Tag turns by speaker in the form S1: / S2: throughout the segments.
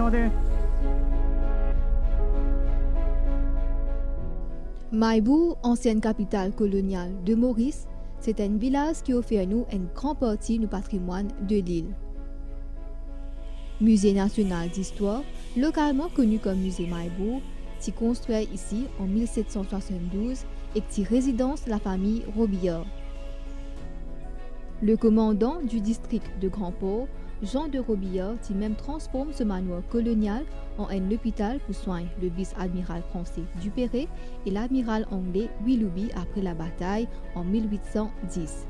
S1: Montez.
S2: Maïbou, ancienne capitale coloniale de Maurice, c'est un village qui offre à nous une grande partie du patrimoine de l'île. Musée national d'histoire, localement connu comme Musée Maïbou, qui construit ici en 1772 et qui résidence la famille Robillard. Le commandant du district de Grand-Port, Jean de Robillard, qui même transforme ce manoir colonial en un hôpital pour soigner le vice-amiral français Duperré et l'amiral anglais Willoughby après la bataille en 1810.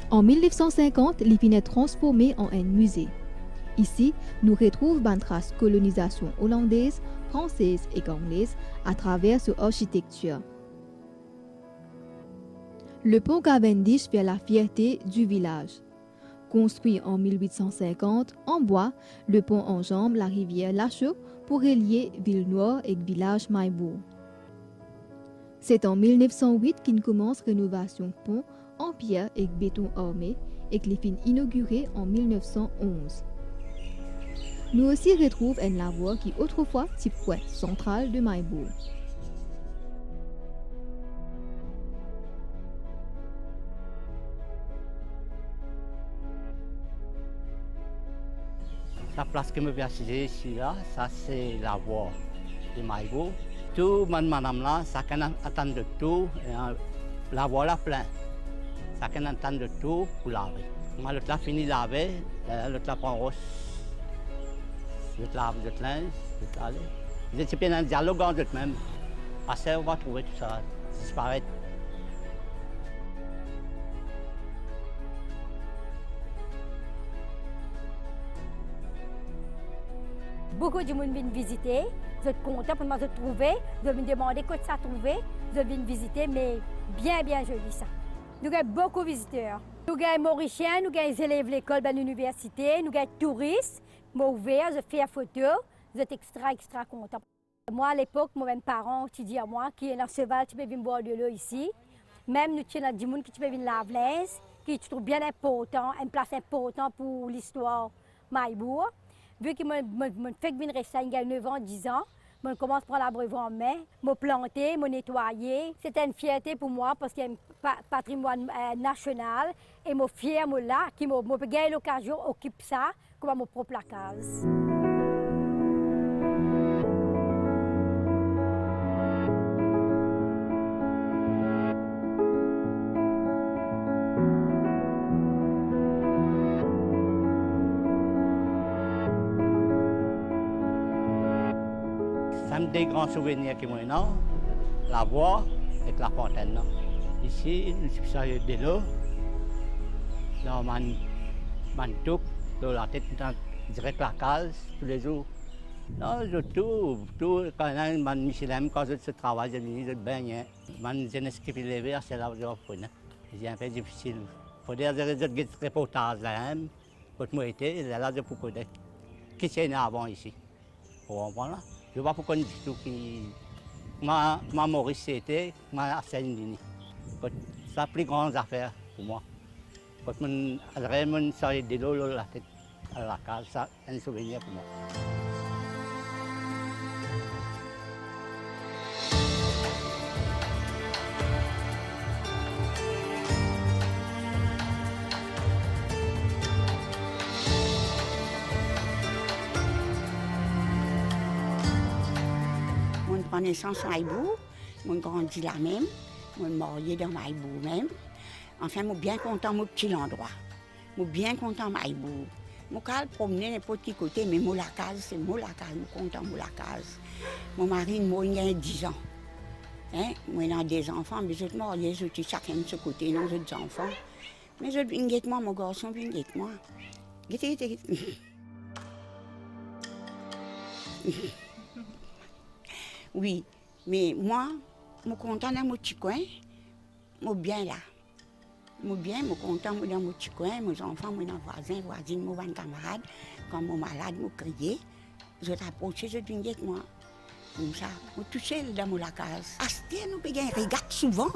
S2: En 1950, l'Épine est transformé en un musée. Ici, nous retrouvons une trace colonisation hollandaise, française et anglaise à travers son architecture. Le pont Cavendish fait la fierté du village. Construit en 1850 en bois, le pont enjambe la rivière Lachaux pour relier Ville-Noire et village Maïbourg. C'est en 1908 qu'il commence rénovation pont en pierre et béton armé et qu'il finit inauguré en 1911. Nous aussi retrouvons un lavoir qui autrefois type point central de Maïbourg.
S3: La place que me vais assiser ici, là, ça c'est la voie de Maïbourg. Tout, madame là, ça can attendre de tout, la voie là plein. Ça can attendre de tout pour laver. Moi, l'autre là fini laver, l'autre là prend roche. L'autre lave, l'autre linge, l'autre aller. Vous êtes bien un dialogue entre eux-mêmes. Après, on va trouver tout ça disparaître.
S4: Beaucoup de monde viennent visiter. Vous êtes contents pour me trouver. Vous me demander quoi ça a trouvé. Vous viennent visiter, mais bien joli ça. Nous avons beaucoup de visiteurs. Nous avons Mauriciens, nous avons des élèves de l'école, de l'université, nous avons des touristes. Moi ouvert, je fais la photo. Vous êtes extra contents. Moi à l'époque, mes parents qui disent à moi qui est dans ce val, tu peux venir boire de l'eau ici. Même nous avons des gens qui peuvent venir laver linge, qui je trouve bien important, une place importante pour l'histoire Maïbourg. Vu que je fais venir rester il y a 9 ans, 10 ans, je commence par la brevet en main, me planter, me nettoyer. C'était une fierté pour moi parce qu'il y a un patrimoine national et je suis fière là, qui m'a gagné l'occasion d'occuper ça comme mon propre case.
S3: C'est un des grands souvenirs qui m'ont la voie et la fontaine. Ici, nous sommes de l'eau. Dans Mantouk, dans la tête, direct la case, tous les jours. Non, je tout. Quand je Michelin, quand je travaille, je baigne. Je jeunesse qui est levée, c'est là où je vais. C'est un peu difficile. Il faut dire que je fais des reportages là, pour moi, et là, je peux connaître. Qui c'est avant ici? Voilà. Je ne vois pas pourquoi du tout qui. Ma Maurice c'était, ma Seine-Lini. C'est la plus grande affaire pour moi. Quand je vraiment sorti de l'eau, la tête à la case, c'est un souvenir pour moi.
S5: Je suis naissance à Maïbourg, je grandi là même, je suis mariée dans Maïbourg même. Enfin, je suis bien content de mon petit endroit. Je suis bien content de Maïbourg. Je suis promener n'importe quel côté, mais moi la case, c'est moi la case, je suis content de la case. Mon mari, moi, il a 10 ans. Hein? Moi, j'ai des enfants, mais je suis mariée, je suis chacun de ce côté, non, j'ai des enfants. Mais je suis moi, mon garçon, je suis moi. Oui, mais moi, je suis content dans mon petit coin, je suis bien là. Je suis bien, je suis content dans mon petit coin, mes enfants, mes voisins, voisines, mes camarades. Quand je suis malade, je crie, je t'approche, je viens avec moi. Comme ça, on touchait dans la case. Asté, nous pouvons regarder souvent.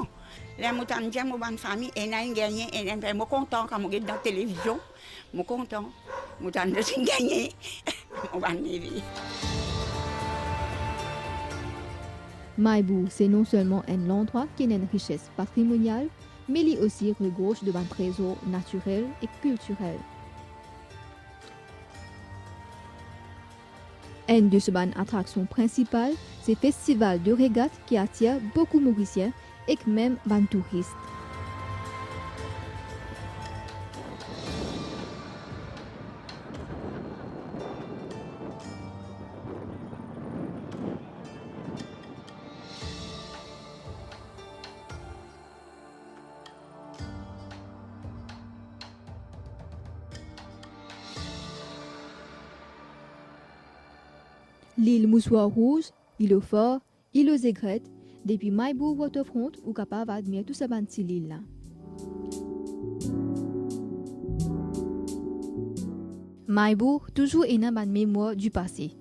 S5: Là, nous avons dit à ma famille, et nous avons gagné, et nous sommes contents quand nous regardons dans la télévision. Nous sommes contents. Nous avons gagné. On va arriver.
S2: Maïbou, c'est non seulement un endroit qui a une richesse patrimoniale, mais il aussi regorge de un trésor naturel et culturel. Une de ses attractions principales, c'est le festival de régate qui attire beaucoup de Mauriciens et même des touristes. L'île Moussoir Rouge, île au Fort, île aux Aigrettes, depuis Maïbou Waterfront, ou capable d'admirer tout ça dans cette île là. Maïbou toujours une mémoire du passé,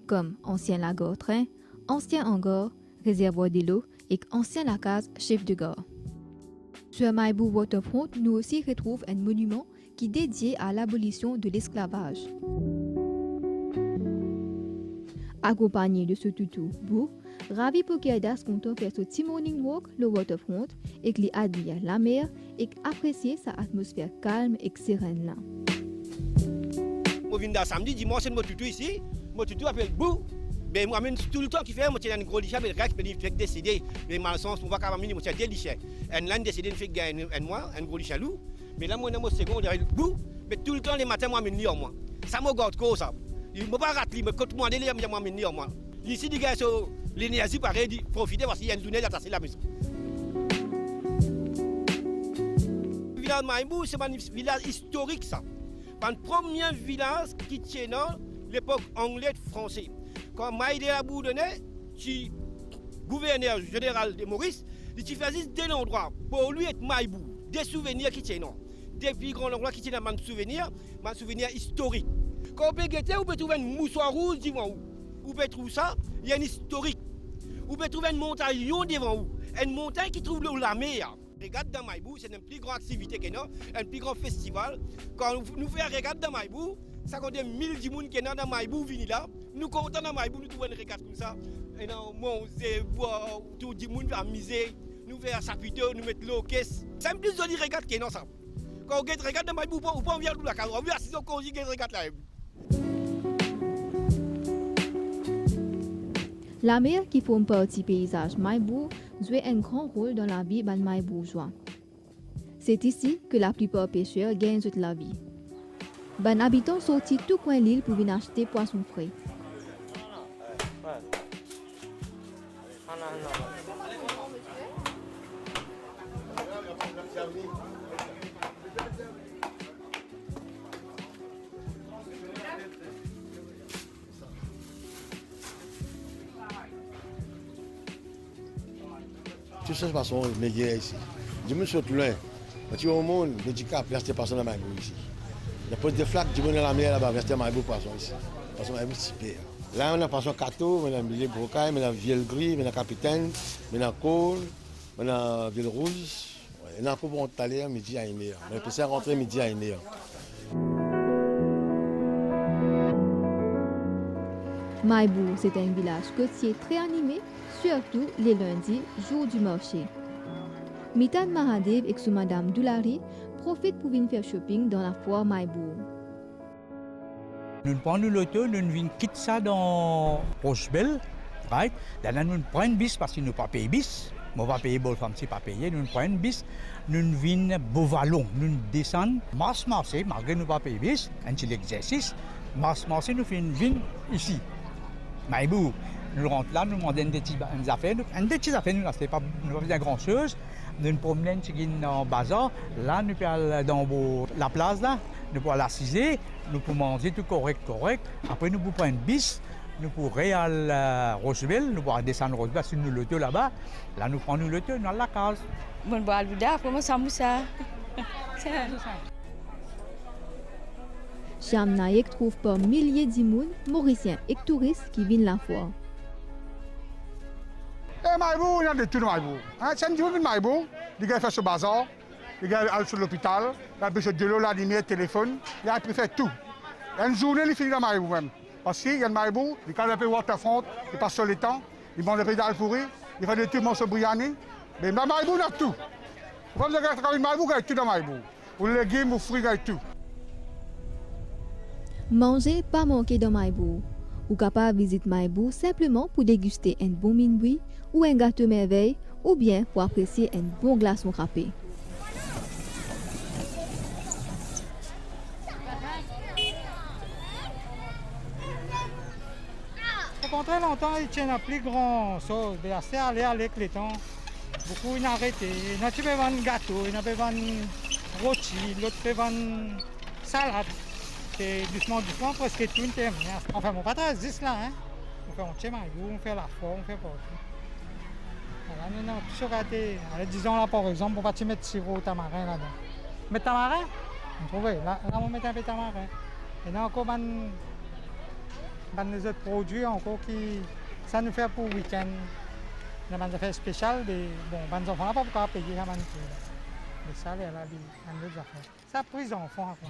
S2: comme ancien lago train, ancien hangar, réservoir de l'eau et ancien lacage chef de gare. Sur Maïbou Waterfront, nous aussi retrouvons un monument qui est dédié à l'abolition de l'esclavage. Accompagné de ce toutou beau, Ravi Pokéadas compte faire ce petit morning walk le waterfront et qu'il admire la mer et apprécier sa atmosphère calme et sereine là.
S1: Je viens samedi, dimanche, c'est mon toutou ici. Mon toutou appelle Bou. Mais moi, tout le temps qu'il fait, je suis un gros lichet, mais je suis décidé. Mais dans le sens, je ne vais pas je suis déliché. Et là, je décidé de faire gagner un gros lichet loup. Mais là, moi, je suis second, je Bou. Mais tout le temps, les matins, moi, je suis moi. Ça me garde quoi, ça. Je ne peux pas rater, mais quand moi, je suis moi. Ici, les gars, l'énergie, pareil, profitez parce qu'il y a une journée d'attacher la maison. Le village de Maïbou, c'est un village historique, ça. C'est le premier village qui tient dans l'époque anglaise-française. Quand Maïdé Aboudonné, qui gouverneur général de Maurice, il faisait dès l'endroit pour lui être Maïbou, des souvenirs qui tiennent. Des plus grands endroits qui tiennent mon souvenir historique. Quand on peut guetter, on peut trouver un moussoir rouge devant vous. Vous pouvez trouver ça, il y a une historique. Vous pouvez trouver une montagne devant vous. Une montagne qui trouve la mer. Régate dans Maïbou, c'est une plus grande activité que nous, un plus grand festival. Quand nous faisons régate dans Maïbou, ça compte 1000 personnes qui sont dans Maïbou, venus là. Nous comptons dans Maïbou, nous trouvons une régate comme ça. Et nous voir tout le monde amuser, nous faire s'appuyer, nous mettre l'eau caisse. C'est un plus joli régate que nous ça. Quand on regarde régate dans Maïbou, on peut en venir tout la case. On va assis quand on dit régate là.
S2: La mer qui forme partie du paysage Maïbou joue un grand rôle dans la vie des Maïboujois. C'est ici que la plupart des pêcheurs gagnent toute la vie. Les habitants sortent tout coin de l'île pour venir acheter poissons frais.
S6: Tout ça, façon, les gars ici. Je me suis loin. Quand au monde, je dis qu'il y a des personnes dans Maïbou ici. Il y a pas de flaques, je me dans la mer là-bas, il y a Maïbou poisson ici. Poisson Maïbou super. Là, on a poisson cateau, on a milieu brocaille, on a vielle gris, on a capitaine, on a cône, on a vielle rouge. On a un peu bon talent midi à 1h. On peut se rentrer midi à 1h.
S2: Maïbou, c'est un village côtier très animé, surtout les lundis, jour du marché. Mitan Mahadev et son madame Doulari profitent pour venir faire shopping dans la foire Maïbou.
S7: Nous prenons l'auto, nous venons quitter ça dans Rochebelle, right? Là, nous prenons bis parce que nous ne pas payer bis. Nous ne pas payer pour femme, c'est pas payé. Nous prenons bis, nous venons Beauvallon, nous descendons Mars Marseille, malgré nous pas payer bis, un petit exercice. Mars Marseille, nous venons ici. Maïbou, nous rentrons là, nous demandons des petites affaires. Nous n'avons pas bien grand-chose. Nous nous promenons dans le bazar. Là, nous allons dans la place, là. Nous pouvons l'assiser, nous pouvons manger tout correct. Après, nous pouvons prendre un bis. Nous pouvons aller à Rochebelle, nous pouvons descendre à Rochebelle, si nous l'auto là-bas. Là, nous prenons l'auto, nous allons à la case.
S8: Bon, bah, après, moi, ça moussa.
S2: Cham Naïk trouve par milliers d'imouns, mauriciens et touristes qui viennent la foire.
S9: Et Maïbou, il y a de tout dans Maïbou. C'est un jour de Maïbou, les gars font ce bazar, les gars allent sur l'hôpital, il a besoin de l'eau, la lumière, le téléphone, il a pu faire tout. Et une journée, il finit dans Maïbou même. Parce qu'il y a de Maïbou, il a un waterfront, il passe sur les temps, il mange des pédales pourries, il fait des tubes morceaux briani. Mais dans Maïbou, il a tout. Vous pouvez regarder dans Maïbou, il y a tout dans Maïbou. Ou les légumes, ou fruits, il y a tout.
S2: Manger pas manquer dans Maïbou. Ou capable visiter Maïbou simplement pour déguster un bon minboui ou un gâteau merveille ou bien pour apprécier un bon glaçon râpé.
S10: Pendant très longtemps, ils tiennent à plus grand chose, mais assez aller avec les temps. Beaucoup ils ont arrêté. Il y a qui peuvent vendre gâteau, il y a qui peuvent vendre rôti, l'autre peut vendre salade. Et doucement, presque tout est terminé. Enfin, mon patron existe là, hein. On fait un petit maillot, on fait la foi, on fait pas tout. Voilà, nous avons toujours raté. Alors, disons là, par exemple, on va pas mettre sirop au tamarin là-dedans. Mettre tamarin, on trouve, là, on met un peu de tamarin. Et là, encore, les autres produits encore qui, ça nous fait pour le week-end. On a des affaires spéciales, bon, les enfants n'ont pas pouvoir payer la manipule. Mais ça, là, il y a d'autres affaires. Ça, pour les enfants, quoi.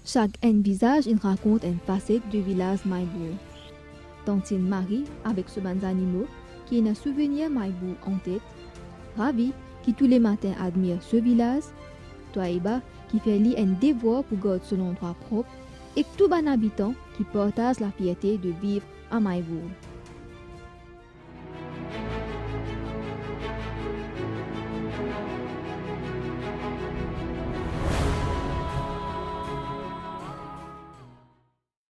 S2: Chaque visage il raconte une facette du village Maïbou. Tantine Marie avec ce band animaux qui a un souvenir Maïbou en tête. Ravi qui tous les matins admire ce village. Toaïba qui fait lui un devoir pour garder son endroit propre. Et tout bon habitant qui partage la fierté de vivre à Maïbou.